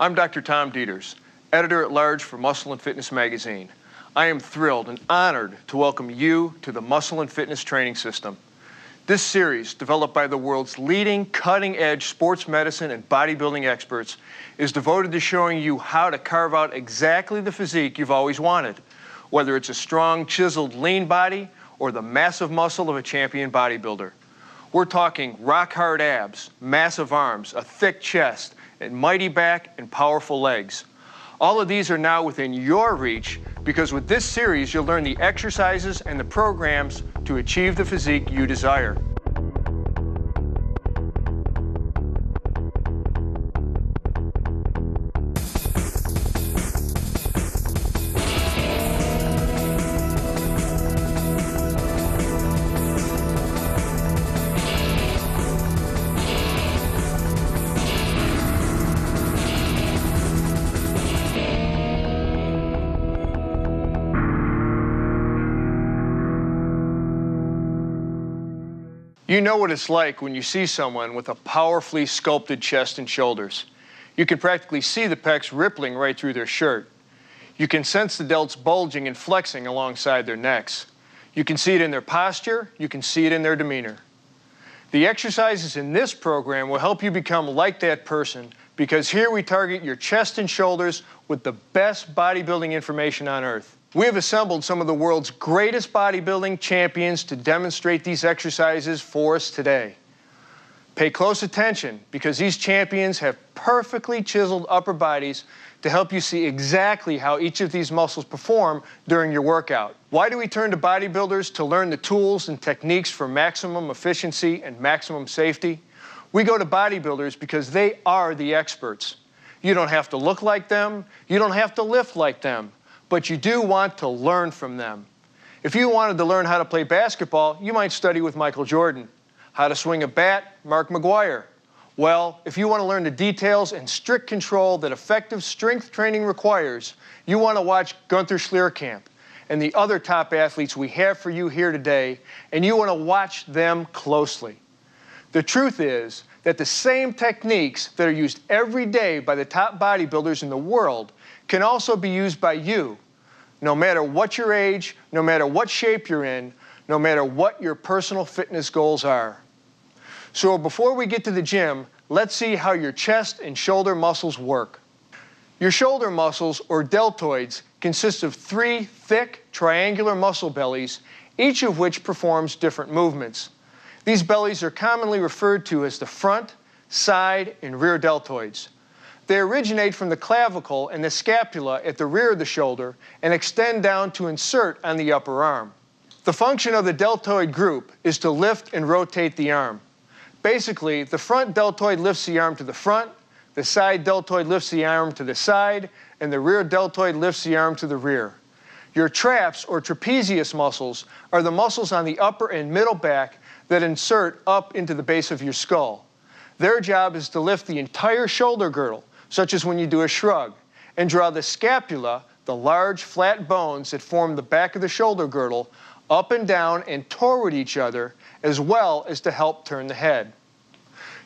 I'm Dr. Tom Dieters, editor-at-large for Muscle and Fitness magazine. I am thrilled and honored to welcome you to the Muscle and Fitness Training System. This series, developed by the world's leading cutting-edge sports medicine and bodybuilding experts, is devoted to showing you how to carve out exactly the physique you've always wanted, whether it's a strong, chiseled, lean body or the massive muscle of a champion bodybuilder. We're talking rock-hard abs, massive arms, a thick chest, and mighty back and powerful legs. All of these are now within your reach because with this series, you'll learn the exercises and the programs to achieve the physique you desire. You know what it's like when you see someone with a powerfully sculpted chest and shoulders. You can practically see the pecs rippling right through their shirt. You can sense the delts bulging and flexing alongside their necks. You can see it in their posture. You can see it in their demeanor. The exercises in this program will help you become like that person because here we target your chest and shoulders with the best bodybuilding information on earth. We have assembled some of the world's greatest bodybuilding champions to demonstrate these exercises for us today. Pay close attention because these champions have perfectly chiseled upper bodies to help you see exactly how each of these muscles perform during your workout. Why do we turn to bodybuilders to learn the tools and techniques for maximum efficiency and maximum safety? We go to bodybuilders because they are the experts. You don't have to look like them. You don't have to lift like them. But you do want to learn from them. If you wanted to learn how to play basketball, you might study with Michael Jordan. How to swing a bat, Mark McGwire. Well, if you want to learn the details and strict control that effective strength training requires, you want to watch Gunther Schlierkamp and the other top athletes we have for you here today, and you want to watch them closely. The truth is that the same techniques that are used every day by the top bodybuilders in the world can also be used by you, no matter what your age, no matter what shape you're in, no matter what your personal fitness goals are. So before we get to the gym, let's see how your chest and shoulder muscles work. Your shoulder muscles, or deltoids, consist of 3 thick, triangular muscle bellies, each of which performs different movements. These bellies are commonly referred to as the front, side, and rear deltoids. They originate from the clavicle and the scapula at the rear of the shoulder and extend down to insert on the upper arm. The function of the deltoid group is to lift and rotate the arm. Basically, the front deltoid lifts the arm to the front, the side deltoid lifts the arm to the side, and the rear deltoid lifts the arm to the rear. Your traps, or trapezius muscles, are the muscles on the upper and middle back that insert up into the base of your skull. Their job is to lift the entire shoulder girdle, such as when you do a shrug, and draw the scapula, the large flat bones that form the back of the shoulder girdle, up and down and toward each other, as well as to help turn the head.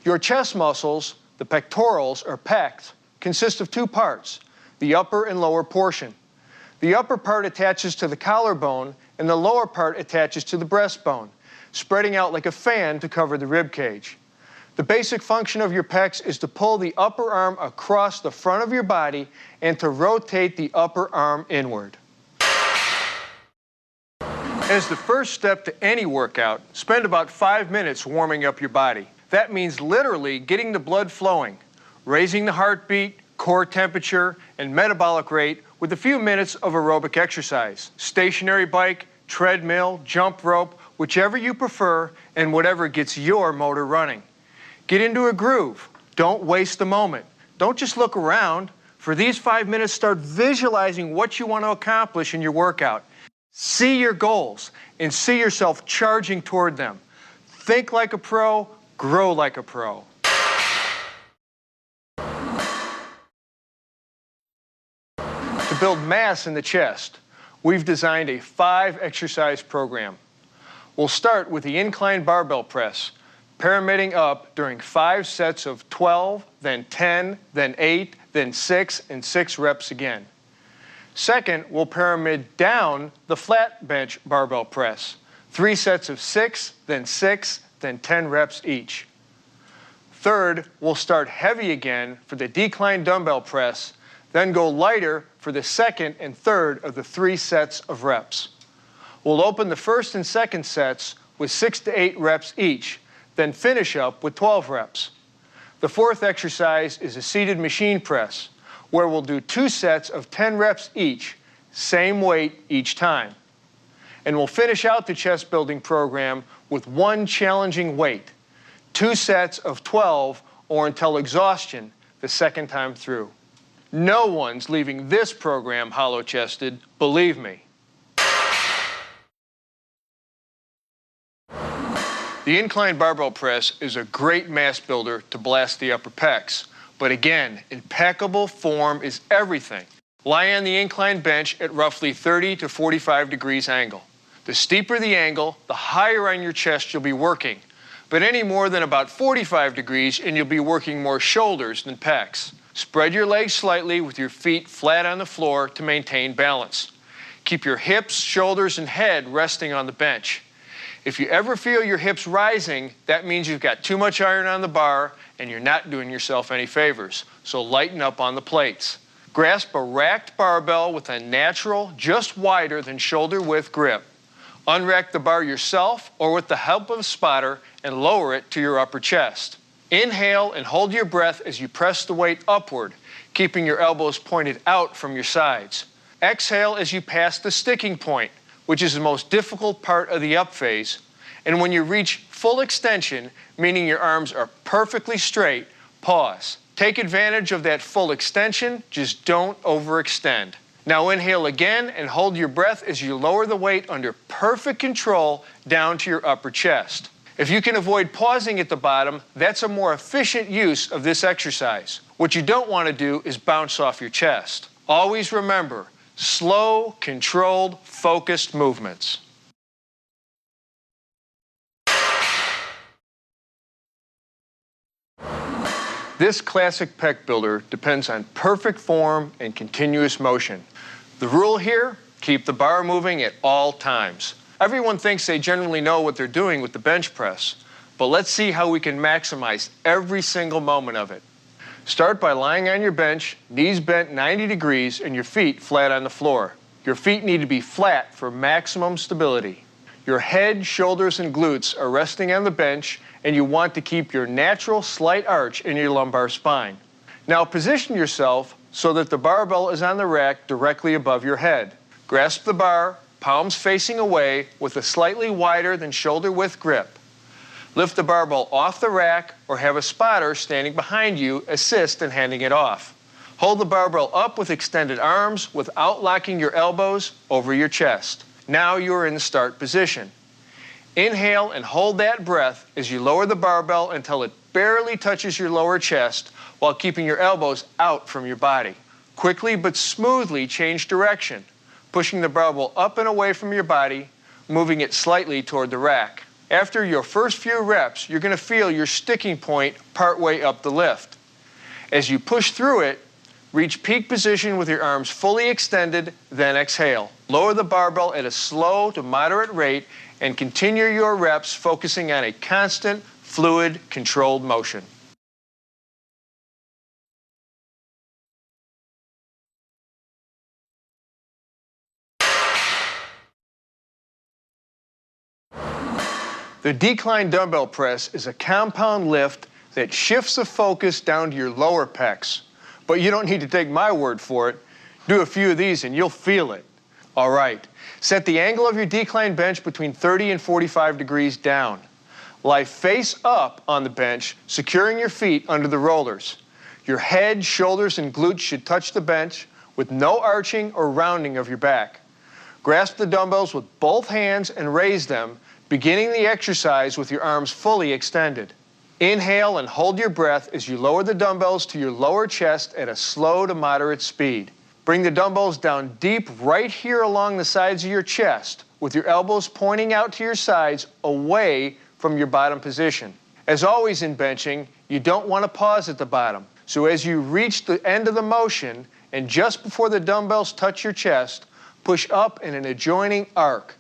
Your chest muscles, the pectorals or pecs, consist of 2 parts, the upper and lower portion. The upper part attaches to the collarbone and the lower part attaches to the breastbone, spreading out like a fan to cover the rib cage. The basic function of your pecs is to pull the upper arm across the front of your body and to rotate the upper arm inward. As the first step to any workout, spend about 5 minutes warming up your body. That means literally getting the blood flowing, raising the heartbeat, core temperature, and metabolic rate with a few minutes of aerobic exercise. Stationary bike, treadmill, jump rope, whichever you prefer, and whatever gets your motor running. Get into a groove. Don't waste the moment. Don't just look around. For these 5 minutes, start visualizing what you want to accomplish in your workout. See your goals and see yourself charging toward them. Think like a pro, grow like a pro. To build mass in the chest, we've designed a 5-exercise program. We'll start with the incline barbell press, pyramiding up during 5 sets of 12, then 10, then 8, then 6 and 6 reps again. Second, we'll pyramid down the flat bench barbell press. 3 sets of 6, then 6, then 10 reps each. Third, we'll start heavy again for the decline dumbbell press, then go lighter for the second and third of the 3 sets of reps. We'll open the first and second sets with 6 to 8 reps each, then finish up with 12 reps. The fourth exercise is a seated machine press, where we'll do 2 sets of 10 reps each, same weight each time. And we'll finish out the chest building program with 1 challenging weight, 2 sets of 12 or until exhaustion the second time through. No one's leaving this program hollow-chested, believe me. The incline barbell press is a great mass builder to blast the upper pecs. But again, impeccable form is everything. Lie on the incline bench at roughly 30 to 45 degrees angle. The steeper the angle, the higher on your chest you'll be working. But any more than about 45 degrees and you'll be working more shoulders than pecs. Spread your legs slightly with your feet flat on the floor to maintain balance. Keep your hips, shoulders, and head resting on the bench. If you ever feel your hips rising, that means you've got too much iron on the bar and you're not doing yourself any favors. So lighten up on the plates. Grasp a racked barbell with a natural, just wider than shoulder width grip. Unrack the bar yourself or with the help of a spotter and lower it to your upper chest. Inhale and hold your breath as you press the weight upward, keeping your elbows pointed out from your sides. Exhale as you pass the sticking point, which is the most difficult part of the up phase. And when you reach full extension, meaning your arms are perfectly straight, pause. Take advantage of that full extension, just don't overextend. Now inhale again and hold your breath as you lower the weight under perfect control down to your upper chest. If you can avoid pausing at the bottom, that's a more efficient use of this exercise. What you don't want to do is bounce off your chest. Always remember, slow, controlled, focused movements. This classic pec builder depends on perfect form and continuous motion. The rule here, keep the bar moving at all times. Everyone thinks they generally know what they're doing with the bench press, but let's see how we can maximize every single moment of it. Start by lying on your bench, knees bent 90 degrees, and your feet flat on the floor. Your feet need to be flat for maximum stability. Your head, shoulders, and glutes are resting on the bench, and you want to keep your natural slight arch in your lumbar spine. Now position yourself so that the barbell is on the rack directly above your head. Grasp the bar, palms facing away, with a slightly wider than shoulder width grip. Lift the barbell off the rack or have a spotter standing behind you assist in handing it off. Hold the barbell up with extended arms without locking your elbows over your chest. Now you are in the start position. Inhale and hold that breath as you lower the barbell until it barely touches your lower chest while keeping your elbows out from your body. Quickly but smoothly change direction, pushing the barbell up and away from your body, moving it slightly toward the rack. After your first few reps, you're going to feel your sticking point partway up the lift. As you push through it, reach peak position with your arms fully extended, then exhale. Lower the barbell at a slow to moderate rate and continue your reps focusing on a constant, fluid, controlled motion. The decline dumbbell press is a compound lift that shifts the focus down to your lower pecs. But you don't need to take my word for it. Do a few of these and you'll feel it. All right, set the angle of your decline bench between 30 and 45 degrees down. Lie face up on the bench, securing your feet under the rollers. Your head, shoulders, and glutes should touch the bench with no arching or rounding of your back. Grasp the dumbbells with both hands and raise them, beginning the exercise with your arms fully extended. Inhale and hold your breath as you lower the dumbbells to your lower chest at a slow to moderate speed. Bring the dumbbells down deep right here along the sides of your chest, with your elbows pointing out to your sides away from your bottom position. As always in benching, you don't want to pause at the bottom. So as you reach the end of the motion and just before the dumbbells touch your chest, push up in an adjoining arc,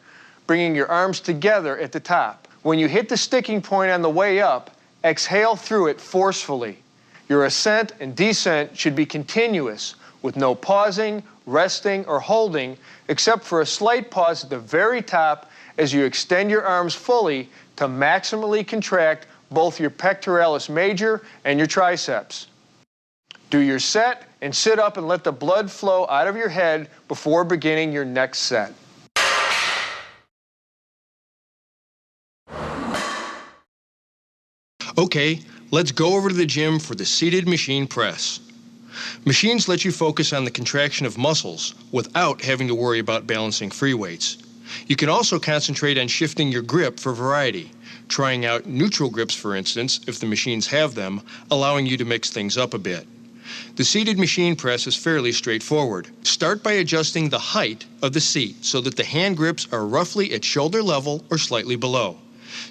bringing your arms together at the top. When you hit the sticking point on the way up, exhale through it forcefully. Your ascent and descent should be continuous, with no pausing, resting, or holding, except for a slight pause at the very top as you extend your arms fully to maximally contract both your pectoralis major and your triceps. Do your set and sit up and let the blood flow out of your head before beginning your next set. Okay, let's go over to the gym for the seated machine press. Machines let you focus on the contraction of muscles without having to worry about balancing free weights. You can also concentrate on shifting your grip for variety, trying out neutral grips, for instance, if the machines have them, allowing you to mix things up a bit. The seated machine press is fairly straightforward. Start by adjusting the height of the seat so that the hand grips are roughly at shoulder level or slightly below.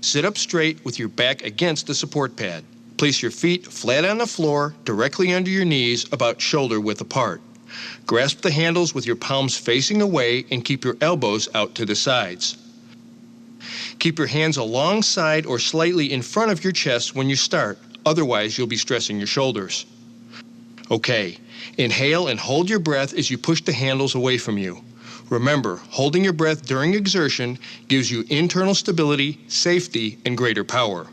Sit up straight with your back against the support pad. Place your feet flat on the floor, directly under your knees, about shoulder width apart. Grasp the handles with your palms facing away and keep your elbows out to the sides. Keep your hands alongside or slightly in front of your chest when you start, otherwise you'll be stressing your shoulders. Okay, inhale and hold your breath as you push the handles away from you. Remember, holding your breath during exertion gives you internal stability, safety, and greater power.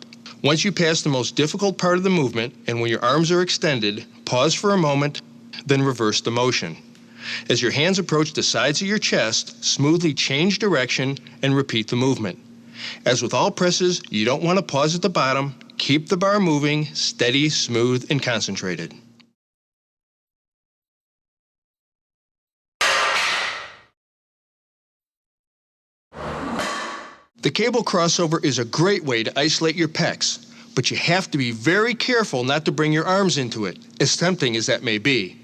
Once you pass the most difficult part of the movement, and when your arms are extended, pause for a moment, then reverse the motion. As your hands approach the sides of your chest, smoothly change direction and repeat the movement. As with all presses, you don't want to pause at the bottom. Keep the bar moving, steady, smooth, and concentrated. The cable crossover is a great way to isolate your pecs, but you have to be very careful not to bring your arms into it, as tempting as that may be.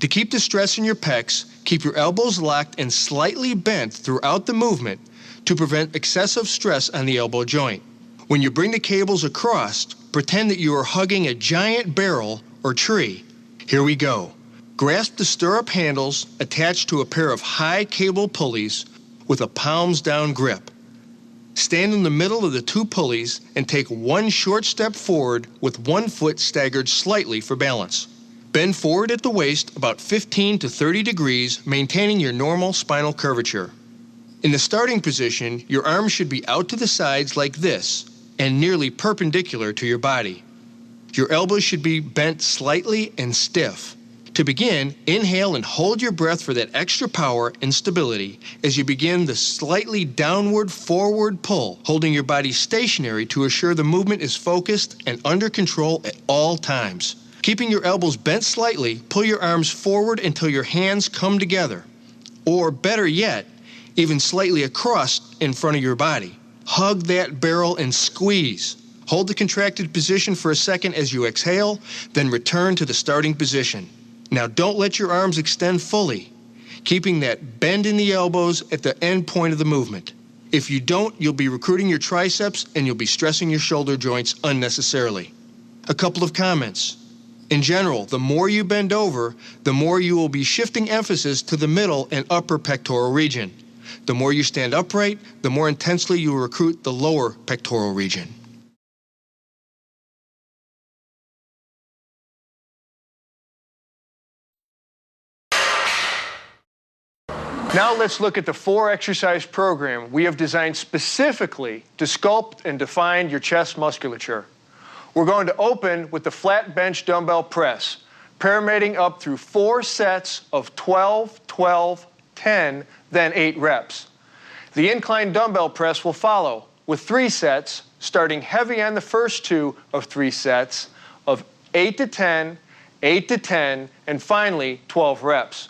To keep the stress in your pecs, keep your elbows locked and slightly bent throughout the movement to prevent excessive stress on the elbow joint. When you bring the cables across, pretend that you are hugging a giant barrel or tree. Here we go. Grasp the stirrup handles attached to a pair of high cable pulleys with a palms down grip. Stand in the middle of the two pulleys and take one short step forward with one foot staggered slightly for balance. Bend forward at the waist about 15 to 30 degrees, maintaining your normal spinal curvature. In the starting position, your arms should be out to the sides like this and nearly perpendicular to your body. Your elbows should be bent slightly and stiff. To begin, inhale and hold your breath for that extra power and stability as you begin the slightly downward forward pull, holding your body stationary to assure the movement is focused and under control at all times. Keeping your elbows bent slightly, pull your arms forward until your hands come together. Or better yet, even slightly across in front of your body. Hug that barrel and squeeze. Hold the contracted position for a second as you exhale, then return to the starting position. Now don't let your arms extend fully, keeping that bend in the elbows at the end point of the movement. If you don't, you'll be recruiting your triceps and you'll be stressing your shoulder joints unnecessarily. A couple of comments. In general, the more you bend over, the more you will be shifting emphasis to the middle and upper pectoral region. The more you stand upright, the more intensely you will recruit the lower pectoral region. Now let's look at the 4-exercise program we have designed specifically to sculpt and define your chest musculature. We're going to open with the flat bench dumbbell press, pyramiding up through 4 sets of 12, 12, 10, then 8 reps. The incline dumbbell press will follow with 3 sets, starting heavy on the first 2 of 3 sets of 8 to 10, 8 to 10, and finally 12 reps.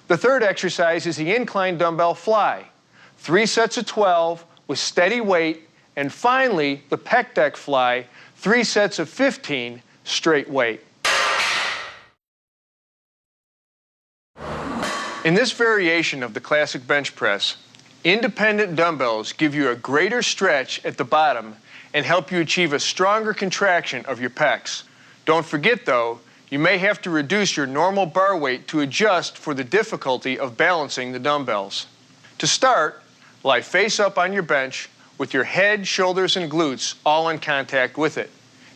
The third exercise is the incline dumbbell fly, 3 sets of 12 with steady weight, and finally the pec deck fly, 3 sets of 15 straight weight. In this variation of the classic bench press, independent dumbbells give you a greater stretch at the bottom and help you achieve a stronger contraction of your pecs. Don't forget though, you may have to reduce your normal bar weight to adjust for the difficulty of balancing the dumbbells. To start, lie face up on your bench with your head, shoulders, and glutes all in contact with it.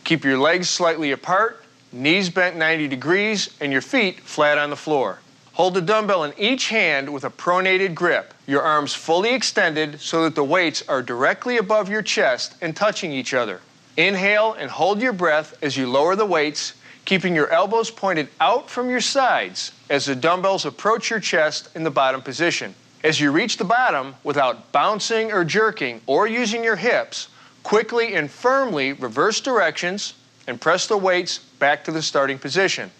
Keep your legs slightly apart, knees bent 90 degrees, and your feet flat on the floor. Hold the dumbbell in each hand with a pronated grip, your arms fully extended so that the weights are directly above your chest and touching each other. Inhale and hold your breath as you lower the weights, keeping your elbows pointed out from your sides as the dumbbells approach your chest in the bottom position. As you reach the bottom, without bouncing or jerking or using your hips, quickly and firmly reverse directions and press the weights back to the starting position.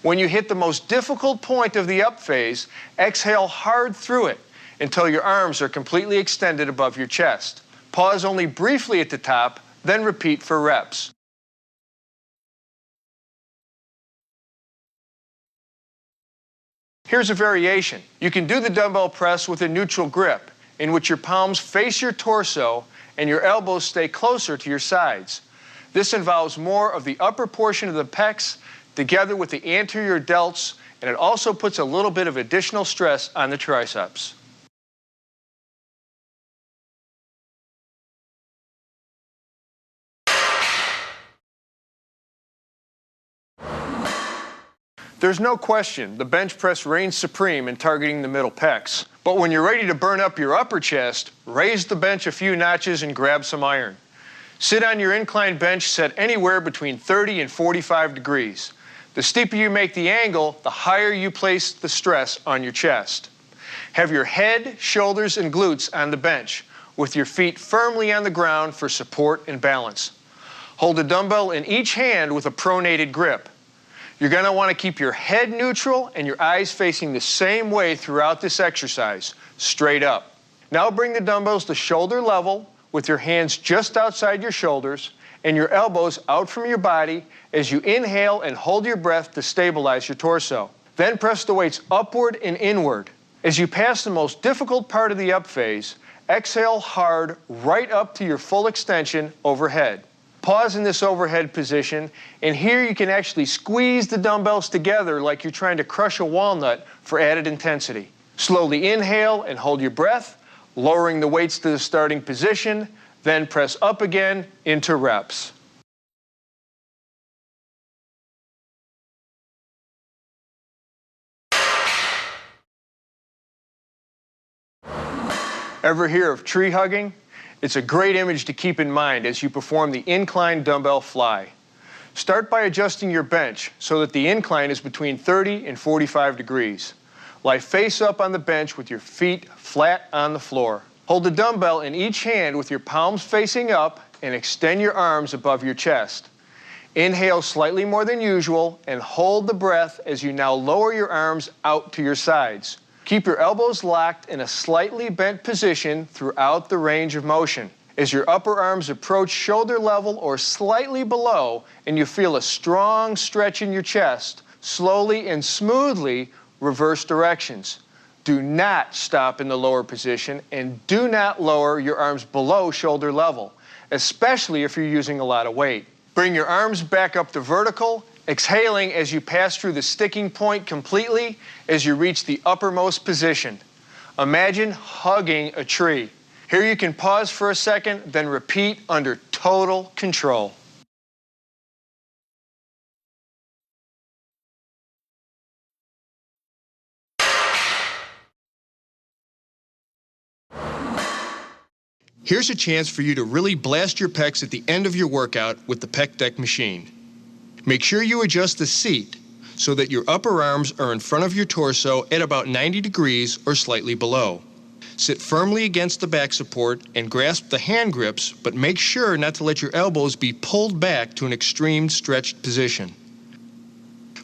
When you hit the most difficult point of the up phase, exhale hard through it until your arms are completely extended above your chest. Pause only briefly at the top, then repeat for reps. Here's a variation. You can do the dumbbell press with a neutral grip, in which your palms face your torso and your elbows stay closer to your sides. This involves more of the upper portion of the pecs together with the anterior delts, and it also puts a little bit of additional stress on the triceps. There's no question the bench press reigns supreme in targeting the middle pecs. But when you're ready to burn up your upper chest, raise the bench a few notches and grab some iron. Sit on your inclined bench set anywhere between 30 and 45 degrees. The steeper you make the angle, the higher you place the stress on your chest. Have your head, shoulders, and glutes on the bench, with your feet firmly on the ground for support and balance. Hold a dumbbell in each hand with a pronated grip. You're going to want to keep your head neutral and your eyes facing the same way throughout this exercise, straight up. Now bring the dumbbells to shoulder level with your hands just outside your shoulders and your elbows out from your body as you inhale and hold your breath to stabilize your torso. Then press the weights upward and inward. As you pass the most difficult part of the up phase, exhale hard right up to your full extension overhead. Pause in this overhead position, and here you can actually squeeze the dumbbells together like you're trying to crush a walnut for added intensity. Slowly inhale and hold your breath, lowering the weights to the starting position, then press up again into reps. Ever hear of tree hugging? It's a great image to keep in mind as you perform the incline dumbbell fly. Start by adjusting your bench so that the incline is between 30 and 45 degrees. Lie face up on the bench with your feet flat on the floor. Hold the dumbbell in each hand with your palms facing up and extend your arms above your chest. Inhale slightly more than usual and hold the breath as you now lower your arms out to your sides. Keep your elbows locked in a slightly bent position throughout the range of motion. As your upper arms approach shoulder level or slightly below and you feel a strong stretch in your chest, slowly and smoothly reverse directions. Do not stop in the lower position and do not lower your arms below shoulder level, especially if you're using a lot of weight. Bring your arms back up to vertical, exhaling as you pass through the sticking point completely as you reach the uppermost position. Imagine hugging a tree. Here you can pause for a second, then repeat under total control. Here's a chance for you to really blast your pecs at the end of your workout with the Pec Deck machine. Make sure you adjust the seat so that your upper arms are in front of your torso at about 90 degrees or slightly below. Sit firmly against the back support and grasp the hand grips, but make sure not to let your elbows be pulled back to an extreme stretched position.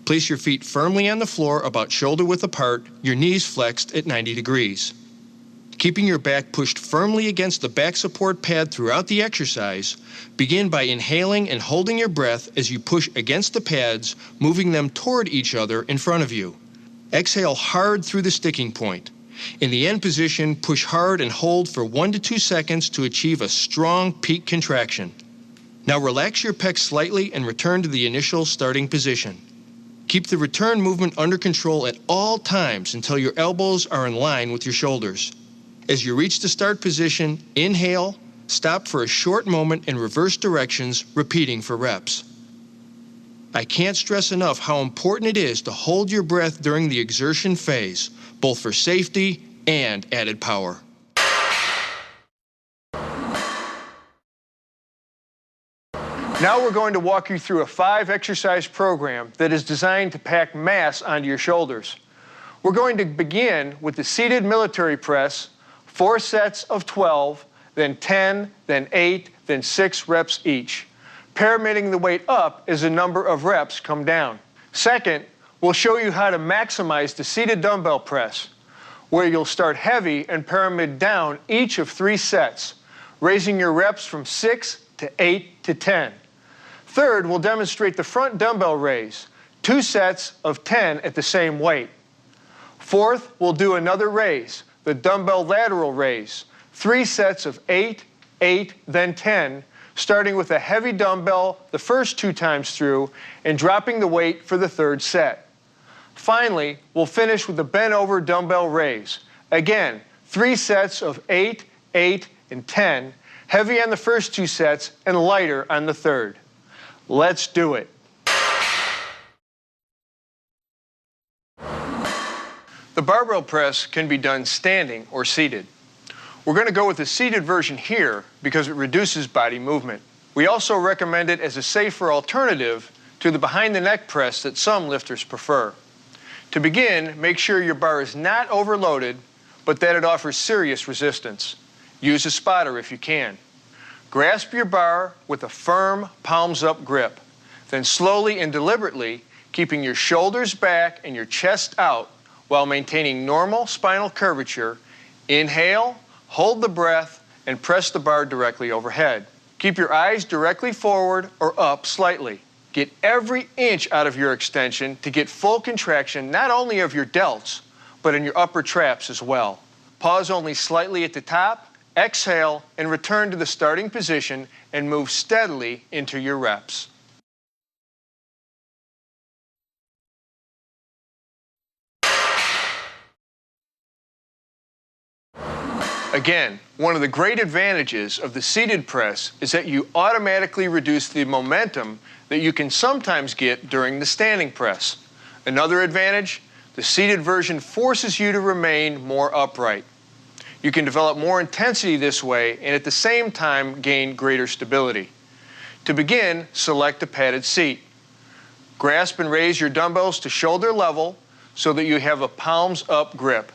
Place your feet firmly on the floor about shoulder width apart, your knees flexed at 90 degrees. Keeping your back pushed firmly against the back support pad throughout the exercise, begin by inhaling and holding your breath as you push against the pads, moving them toward each other in front of you. Exhale hard through the sticking point. In the end position, push hard and hold for 1 to 2 seconds to achieve a strong peak contraction. Now relax your pecs slightly and return to the initial starting position. Keep the return movement under control at all times until your elbows are in line with your shoulders. As you reach the start position, inhale, stop for a short moment in reverse directions, repeating for reps. I can't stress enough how important it is to hold your breath during the exertion phase, both for safety and added power. Now we're going to walk you through a 5-exercise program that is designed to pack mass onto your shoulders. We're going to begin with the seated military press, 4 sets of 12, then 10, then 8, then 6 reps each, pyramiding the weight up as the number of reps come down. Second, we'll show you how to maximize the seated dumbbell press, where you'll start heavy and pyramid down each of 3 sets, raising your reps from 6 to 8 to 10. Third, we'll demonstrate the front dumbbell raise, 2 sets of 10 at the same weight. Fourth, we'll do another raise, the dumbbell lateral raise, 3 sets of 8, 8, then 10, starting with a heavy dumbbell the first 2 times through and dropping the weight for the 3rd set. Finally, we'll finish with the bent over dumbbell raise. Again, 3 sets of 8, 8, and 10, heavy on the first 2 sets and lighter on the 3rd. Let's do it. The barbell press can be done standing or seated. We're going to go with the seated version here because it reduces body movement. We also recommend it as a safer alternative to the behind-the-neck press that some lifters prefer. To begin, make sure your bar is not overloaded, but that it offers serious resistance. Use a spotter if you can. Grasp your bar with a firm palms-up grip. Then slowly and deliberately, keeping your shoulders back and your chest out while maintaining normal spinal curvature, inhale, hold the breath, and press the bar directly overhead. Keep your eyes directly forward or up slightly. Get every inch out of your extension to get full contraction not only of your delts, but in your upper traps as well. Pause only slightly at the top, exhale, and return to the starting position and move steadily into your reps. Again, one of the great advantages of the seated press is that you automatically reduce the momentum that you can sometimes get during the standing press. Another advantage, the seated version forces you to remain more upright. You can develop more intensity this way and at the same time gain greater stability. To begin, select a padded seat. Grasp and raise your dumbbells to shoulder level so that you have a palms-up grip.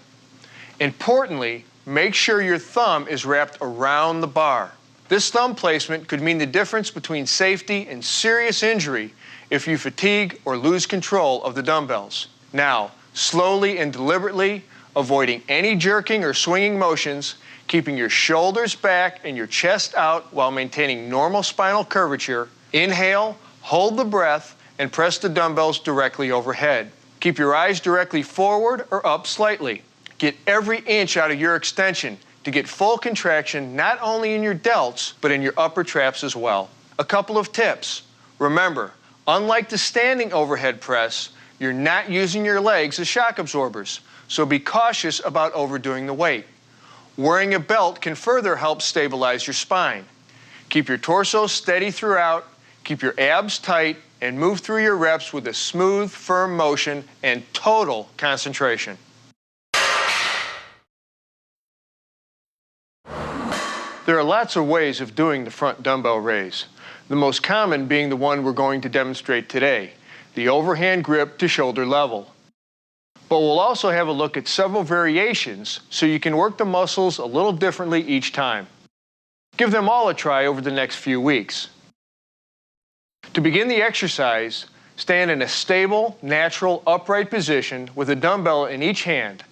Importantly, make sure your thumb is wrapped around the bar. This thumb placement could mean the difference between safety and serious injury if you fatigue or lose control of the dumbbells. Now, slowly and deliberately, avoiding any jerking or swinging motions, keeping your shoulders back and your chest out while maintaining normal spinal curvature, inhale, hold the breath, and press the dumbbells directly overhead. Keep your eyes directly forward or up slightly. Get every inch out of your extension to get full contraction not only in your delts, but in your upper traps as well. A couple of tips. Remember, unlike the standing overhead press, you're not using your legs as shock absorbers, so be cautious about overdoing the weight. Wearing a belt can further help stabilize your spine. Keep your torso steady throughout, keep your abs tight, and move through your reps with a smooth, firm motion and total concentration. There are lots of ways of doing the front dumbbell raise, the most common being the one we're going to demonstrate today, the overhand grip to shoulder level. But we'll also have a look at several variations so you can work the muscles a little differently each time. Give them all a try over the next few weeks. To begin the exercise, stand in a stable, natural, upright position with a dumbbell in each hand,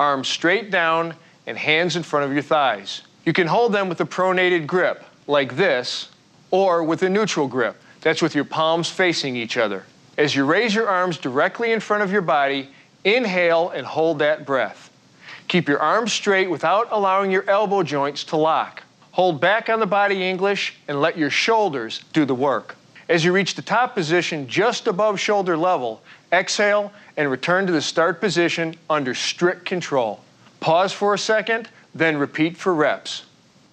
arms straight down and hands in front of your thighs. You can hold them with a pronated grip, like this, or with a neutral grip. That's with your palms facing each other. As you raise your arms directly in front of your body, inhale and hold that breath. Keep your arms straight without allowing your elbow joints to lock. Hold back on the body English and let your shoulders do the work. As you reach the top position just above shoulder level, exhale and return to the start position under strict control. Pause for a second, then repeat for reps.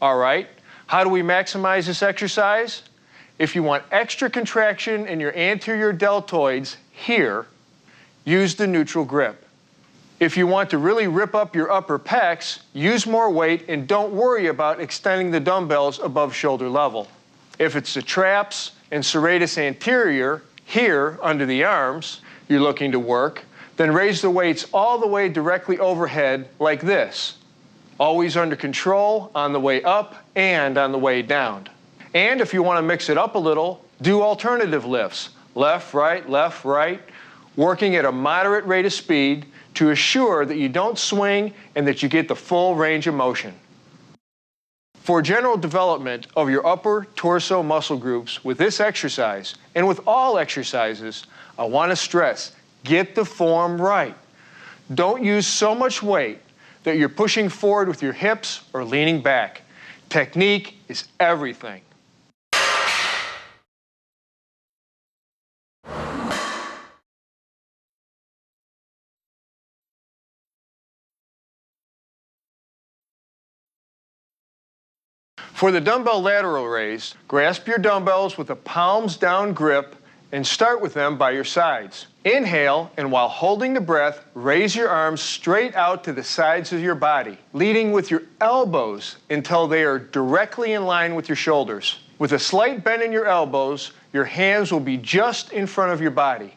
All right, how do we maximize this exercise? If you want extra contraction in your anterior deltoids here, use the neutral grip. If you want to really rip up your upper pecs, use more weight and don't worry about extending the dumbbells above shoulder level. If it's the traps and serratus anterior, here under the arms, you're looking to work, then raise the weights all the way directly overhead like this. Always under control on the way up and on the way down. And if you want to mix it up a little, do alternative lifts. Left, right, working at a moderate rate of speed to assure that you don't swing and that you get the full range of motion. For general development of your upper torso muscle groups with this exercise, and with all exercises, I want to stress, get the form right. Don't use so much weight that you're pushing forward with your hips or leaning back. Technique is everything. For the dumbbell lateral raise, grasp your dumbbells with a palms down grip and start with them by your sides. Inhale, and while holding the breath, raise your arms straight out to the sides of your body, leading with your elbows until they are directly in line with your shoulders. With a slight bend in your elbows, your hands will be just in front of your body.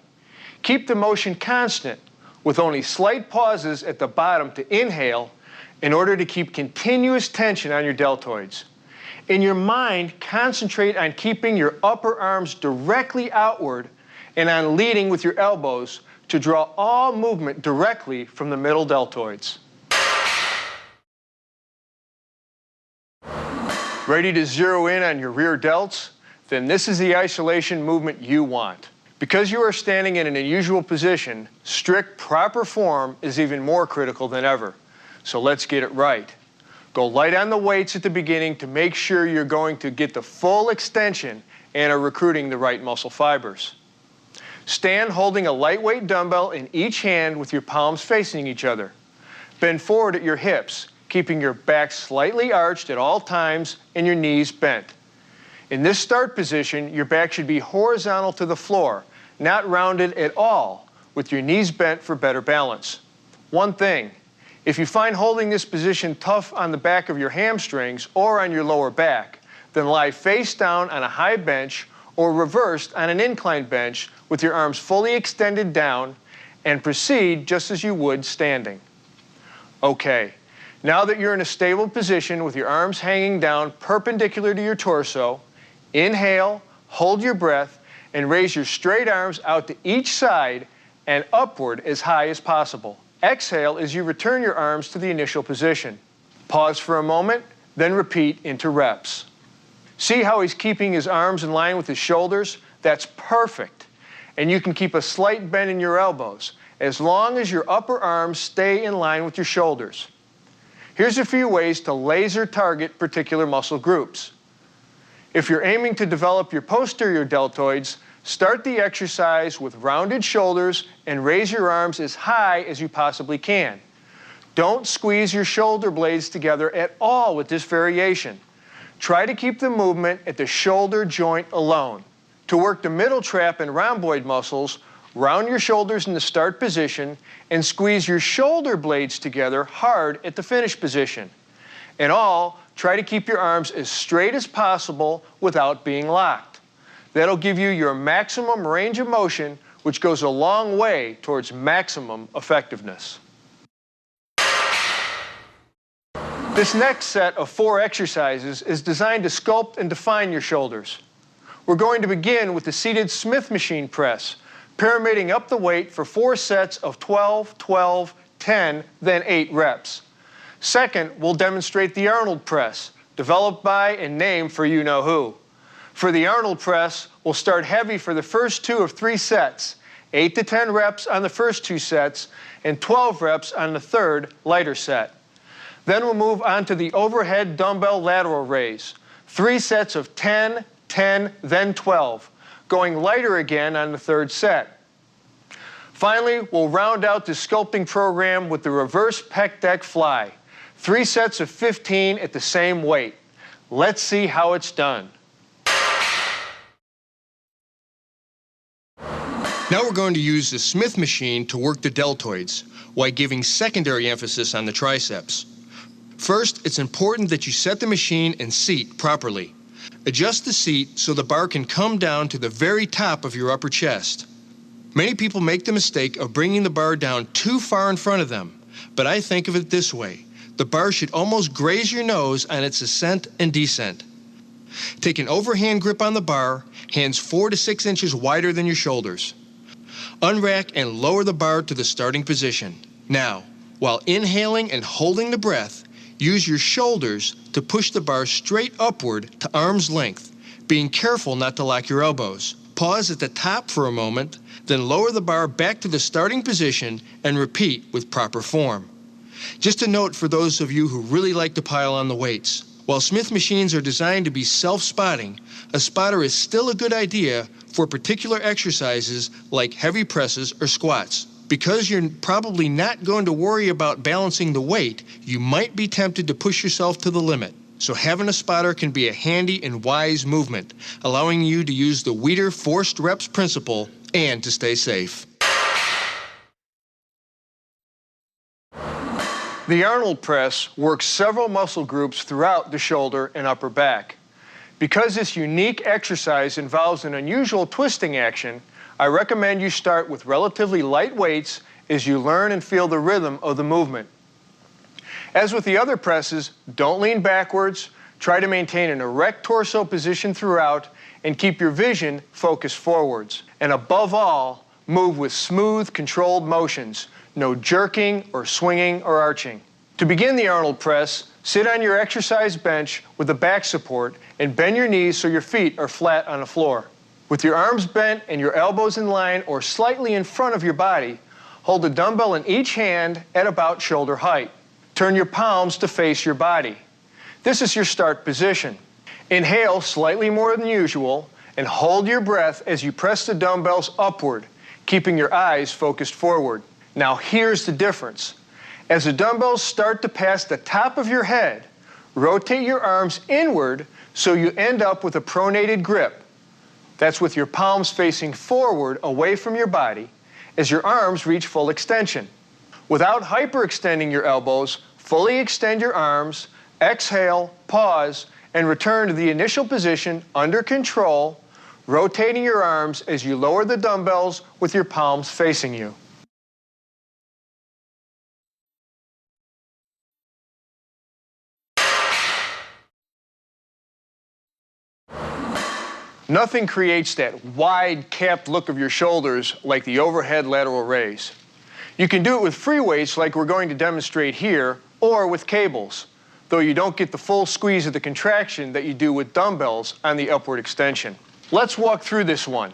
Keep the motion constant, with only slight pauses at the bottom to inhale in order to keep continuous tension on your deltoids. In your mind, concentrate on keeping your upper arms directly outward and on leading with your elbows to draw all movement directly from the middle deltoids. Ready to zero in on your rear delts? Then this is the isolation movement you want. Because you are standing in an unusual position, strict proper form is even more critical than ever. So let's get it right. Go light on the weights at the beginning to make sure you're going to get the full extension and are recruiting the right muscle fibers. Stand holding a lightweight dumbbell in each hand with your palms facing each other. Bend forward at your hips, keeping your back slightly arched at all times and your knees bent. In this start position, your back should be horizontal to the floor, not rounded at all, with your knees bent for better balance. One thing, if you find holding this position tough on the back of your hamstrings or on your lower back, then lie face down on a high bench or reversed on an inclined bench with your arms fully extended down and proceed just as you would standing. Okay, now that you're in a stable position with your arms hanging down perpendicular to your torso, inhale, hold your breath, and raise your straight arms out to each side and upward as high as possible. Exhale as you return your arms to the initial position. Pause for a moment, then repeat into reps. See how he's keeping his arms in line with his shoulders? That's perfect. And you can keep a slight bend in your elbows as long as your upper arms stay in line with your shoulders. Here's a few ways to laser target particular muscle groups. If you're aiming to develop your posterior deltoids, start the exercise with rounded shoulders and raise your arms as high as you possibly can. Don't squeeze your shoulder blades together at all with this variation. Try to keep the movement at the shoulder joint alone. To work the middle trap and rhomboid muscles, round your shoulders in the start position and squeeze your shoulder blades together hard at the finish position. In all, try to keep your arms as straight as possible without being locked. That'll give you your maximum range of motion, which goes a long way towards maximum effectiveness. This next set of 4 exercises is designed to sculpt and define your shoulders. We're going to begin with the seated Smith machine press, pyramiding up the weight for 4 sets of 12, 12, 10, then 8 reps. Second, we'll demonstrate the Arnold press, developed by and named for you-know-who. For the Arnold press, we'll start heavy for the first 2 of 3 sets, 8 to 10 reps on the first 2 sets, and 12 reps on the third, lighter set. Then we'll move on to the overhead dumbbell lateral raise, 3 sets of 10, 10, then 12, going lighter again on the third set. Finally, we'll round out the sculpting program with the reverse pec deck fly. 3 sets of 15 at the same weight. Let's see how it's done. Now we're going to use the Smith machine to work the deltoids, while giving secondary emphasis on the triceps. First, it's important that you set the machine and seat properly. Adjust the seat so the bar can come down to the very top of your upper chest. Many people make the mistake of bringing the bar down too far in front of them, but I think of it this way. The bar should almost graze your nose on its ascent and descent. Take an overhand grip on the bar, hands 4 to 6 inches wider than your shoulders. Unrack and lower the bar to the starting position. Now, while inhaling and holding the breath, use your shoulders to push the bar straight upward to arm's length, being careful not to lock your elbows. Pause at the top for a moment, then lower the bar back to the starting position and repeat with proper form. Just a note for those of you who really like to pile on the weights. While Smith machines are designed to be self-spotting, a spotter is still a good idea for particular exercises like heavy presses or squats. Because you're probably not going to worry about balancing the weight, you might be tempted to push yourself to the limit. So having a spotter can be a handy and wise movement, allowing you to use the Weider forced reps principle and to stay safe. The Arnold press works several muscle groups throughout the shoulder and upper back. Because this unique exercise involves an unusual twisting action, I recommend you start with relatively light weights as you learn and feel the rhythm of the movement. As with the other presses, don't lean backwards, try to maintain an erect torso position throughout, and keep your vision focused forwards. And above all, move with smooth, controlled motions, no jerking or swinging or arching. To begin the Arnold press, sit on your exercise bench with a back support and bend your knees so your feet are flat on the floor. With your arms bent and your elbows in line or slightly in front of your body, hold a dumbbell in each hand at about shoulder height. Turn your palms to face your body. This is your start position. Inhale slightly more than usual and hold your breath as you press the dumbbells upward, keeping your eyes focused forward. Now here's the difference. As the dumbbells start to pass the top of your head, rotate your arms inward so you end up with a pronated grip. That's with your palms facing forward away from your body as your arms reach full extension. Without hyperextending your elbows, fully extend your arms, exhale, pause, and return to the initial position under control, rotating your arms as you lower the dumbbells with your palms facing you. Nothing creates that wide, capped look of your shoulders like the overhead lateral raise. You can do it with free weights like we're going to demonstrate here, or with cables, though you don't get the full squeeze of the contraction that you do with dumbbells on the upward extension. Let's walk through this one.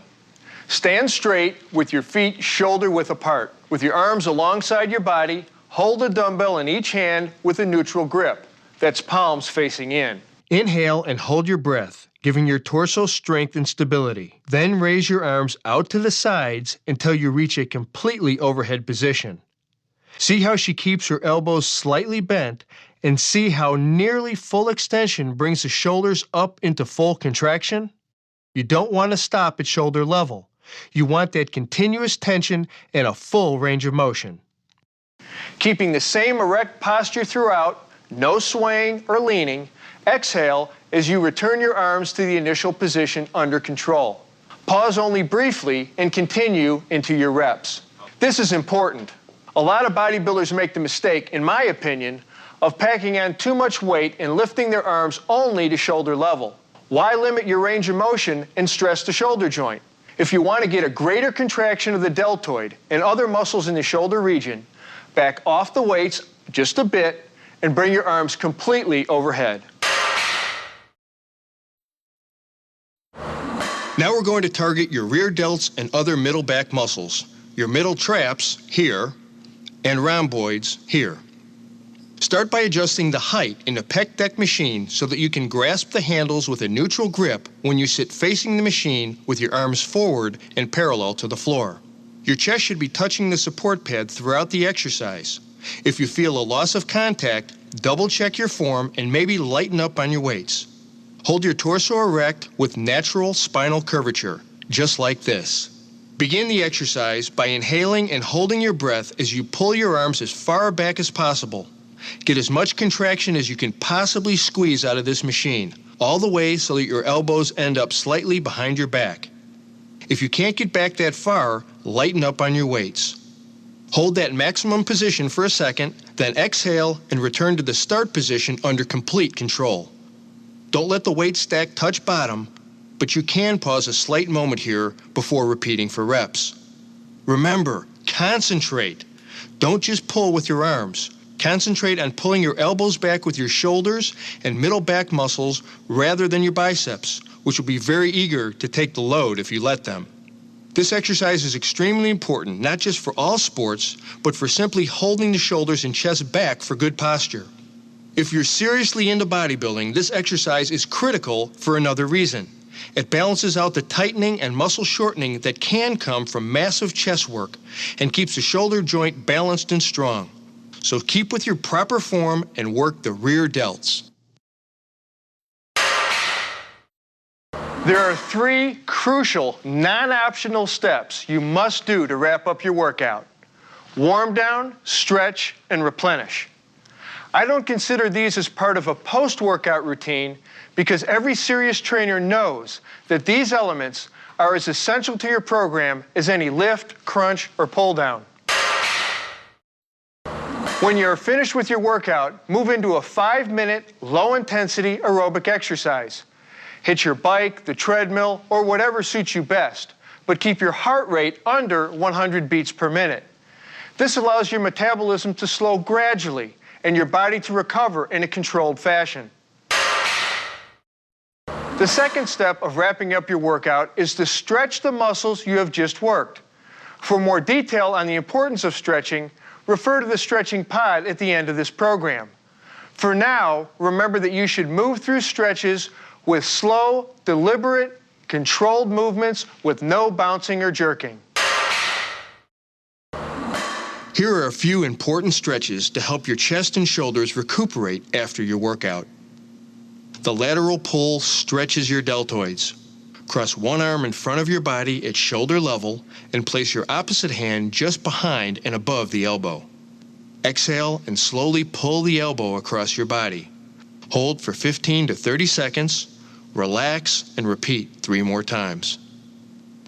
Stand straight with your feet shoulder width apart. With your arms alongside your body, hold a dumbbell in each hand with a neutral grip. That's palms facing in. Inhale and hold your breath, giving your torso strength and stability. Then raise your arms out to the sides until you reach a completely overhead position. See how she keeps her elbows slightly bent, and see how nearly full extension brings the shoulders up into full contraction? You don't want to stop at shoulder level. You want that continuous tension and a full range of motion. Keeping the same erect posture throughout, no swaying or leaning, exhale as you return your arms to the initial position under control. Pause only briefly and continue into your reps. This is important. A lot of bodybuilders make the mistake, in my opinion, of packing on too much weight and lifting their arms only to shoulder level. Why limit your range of motion and stress the shoulder joint? If you want to get a greater contraction of the deltoid and other muscles in the shoulder region, back off the weights just a bit and bring your arms completely overhead. Now we're going to target your rear delts and other middle back muscles, your middle traps here, and rhomboids here. Start by adjusting the height in the pec deck machine so that you can grasp the handles with a neutral grip when you sit facing the machine with your arms forward and parallel to the floor. Your chest should be touching the support pad throughout the exercise. If you feel a loss of contact, double check your form and maybe lighten up on your weights. Hold your torso erect with natural spinal curvature, just like this. Begin the exercise by inhaling and holding your breath as you pull your arms as far back as possible. Get as much contraction as you can possibly squeeze out of this machine, all the way so that your elbows end up slightly behind your back. If you can't get back that far, lighten up on your weights. Hold that maximum position for a second, then exhale and return to the start position under complete control. Don't let the weight stack touch bottom, but you can pause a slight moment here before repeating for reps. Remember, concentrate. Don't just pull with your arms. Concentrate on pulling your elbows back with your shoulders and middle back muscles rather than your biceps, which will be very eager to take the load if you let them. This exercise is extremely important, not just for all sports, but for simply holding the shoulders and chest back for good posture. If you're seriously into bodybuilding, this exercise is critical for another reason. It balances out the tightening and muscle shortening that can come from massive chest work and keeps the shoulder joint balanced and strong. So keep with your proper form and work the rear delts. There are 3 crucial, non-optional steps you must do to wrap up your workout. Warm down, stretch, and replenish. I don't consider these as part of a post-workout routine because every serious trainer knows that these elements are as essential to your program as any lift, crunch, or pull down. When you're finished with your workout, move into a 5-minute, low-intensity aerobic exercise. Hit your bike, the treadmill, or whatever suits you best, but keep your heart rate under 100 beats per minute. This allows your metabolism to slow gradually and your body to recover in a controlled fashion. The second step of wrapping up your workout is to stretch the muscles you have just worked. For more detail on the importance of stretching, refer to the stretching pod at the end of this program. For now, remember that you should move through stretches with slow, deliberate, controlled movements with no bouncing or jerking. Here are a few important stretches to help your chest and shoulders recuperate after your workout. The lateral pull stretches your deltoids. Cross one arm in front of your body at shoulder level and place your opposite hand just behind and above the elbow. Exhale and slowly pull the elbow across your body. Hold for 15 to 30 seconds, relax, and repeat 3 more times.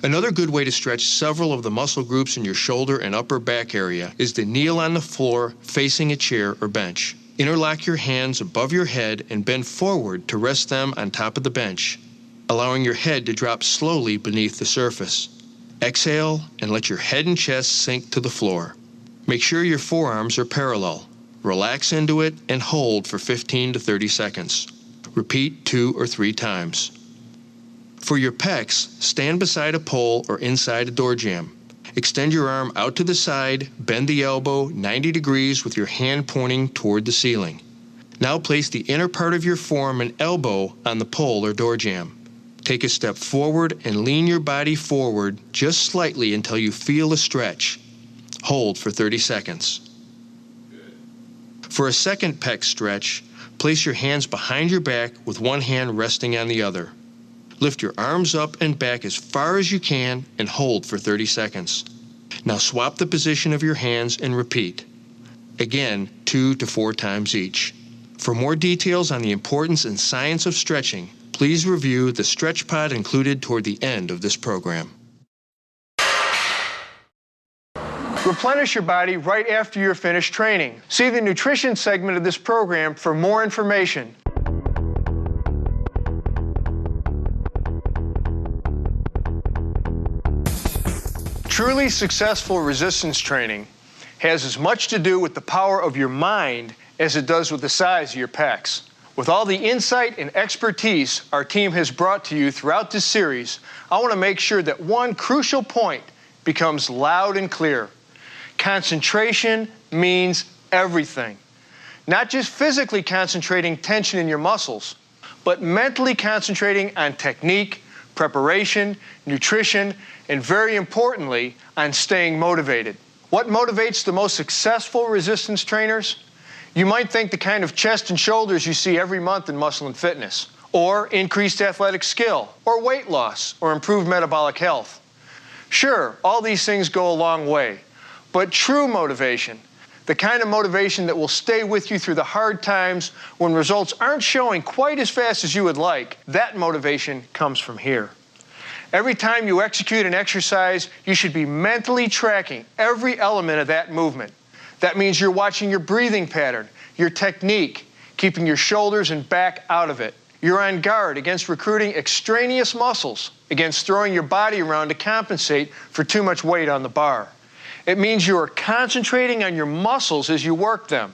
Another good way to stretch several of the muscle groups in your shoulder and upper back area is to kneel on the floor facing a chair or bench. Interlock your hands above your head and bend forward to rest them on top of the bench, allowing your head to drop slowly beneath the surface. Exhale and let your head and chest sink to the floor. Make sure your forearms are parallel. Relax into it and hold for 15 to 30 seconds. Repeat 2 or 3 times. For your pecs, stand beside a pole or inside a door jamb. Extend your arm out to the side, bend the elbow 90 degrees with your hand pointing toward the ceiling. Now place the inner part of your form and elbow on the pole or door jamb. Take a step forward and lean your body forward just slightly until you feel a stretch. Hold for 30 seconds. For a second pec stretch, place your hands behind your back with one hand resting on the other. Lift your arms up and back as far as you can and hold for 30 seconds. Now swap the position of your hands and repeat. Again, 2 to 4 times each. For more details on the importance and science of stretching, please review the stretch pod included toward the end of this program. Replenish your body right after you're finished training. See the nutrition segment of this program for more information. Truly successful resistance training has as much to do with the power of your mind as it does with the size of your pecs. With all the insight and expertise our team has brought to you throughout this series, I want to make sure that one crucial point becomes loud and clear. Concentration means everything. Not just physically concentrating tension in your muscles, but mentally concentrating on technique, preparation, nutrition, and very importantly, on staying motivated. What motivates the most successful resistance trainers? You might think the kind of chest and shoulders you see every month in Muscle and Fitness, or increased athletic skill, or weight loss, or improved metabolic health. Sure, all these things go a long way, but true motivation, the kind of motivation that will stay with you through the hard times when results aren't showing quite as fast as you would like, that motivation comes from here. Every time you execute an exercise, you should be mentally tracking every element of that movement. That means you're watching your breathing pattern, your technique, keeping your shoulders and back out of it. You're on guard against recruiting extraneous muscles, against throwing your body around to compensate for too much weight on the bar. It means you are concentrating on your muscles as you work them.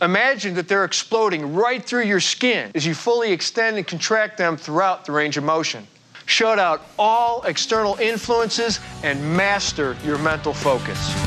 Imagine that they're exploding right through your skin as you fully extend and contract them throughout the range of motion. Shut out all external influences and master your mental focus.